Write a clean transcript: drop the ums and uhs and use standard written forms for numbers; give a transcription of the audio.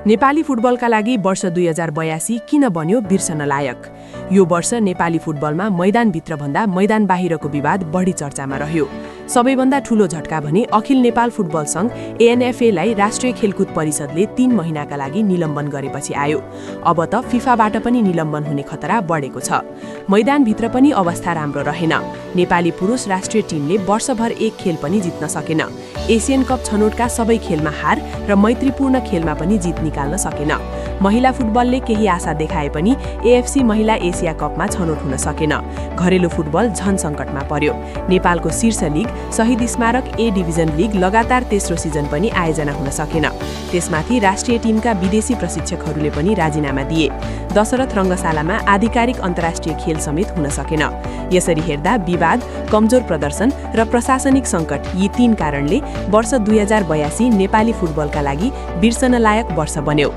नेपाली फुटबलका लागि वर्ष 2082 किन बन्यो बिर्सन लायक? यो वर्ष नेपाली फुटबलमा मैदानभित्र भन्दा मैदान बाहिरको विवाद बढी चर्चामा रह्यो। सबैभन्दा ठूलो झट्का भने अखिल नेपाल फुटबल संघ एएनएफए राष्ट्रिय खेलकुद परिषदले 3 महिनाका लागि निलम्बन गरेपछि आयो। अब त फिफाबाट पनि निलम्बन हुने खतरा बढेको छ। मैदानभित्र पनि अवस्था राम्रो रहेन। नेपाली पुरुष राष्ट्रिय टिमले वर्षभर एक खेल पनि जित्न सकेन। एसियन कप छनौटका सबै खेलमा हार र मैत्रीपूर्ण खेलमा पनि जित निकाल्न सकेन। महिला फुटबलले केही आशा देखाए पनि एएफसी महिला एसिया कपमा छनौट हुन सकेन। घरेलु फुटबल झन सङ्कटमा पर्यो। नेपालको शीर्ष लिग शहीद स्मारक ए डिभिजन लिग लगातार तेस्रो सिजन पनि आयोजना हुन सकेन। त्यसमाथि राष्ट्रिय टिमका विदेशी प्रशिक्षकहरूले पनि राजीनामा दिए। दशरथ रङ्गशालामा आधिकारिक अन्तर्राष्ट्रिय खेल समेत हुन सकेन। यसरी हेर्दा विवाद, कमजोर प्रदर्शन र प्रशासनिक सङ्कट यी 3 कारणले वर्ष 2082 नेपाली फुटबलका लागि बिर्सन लायक वर्ष बन्यो।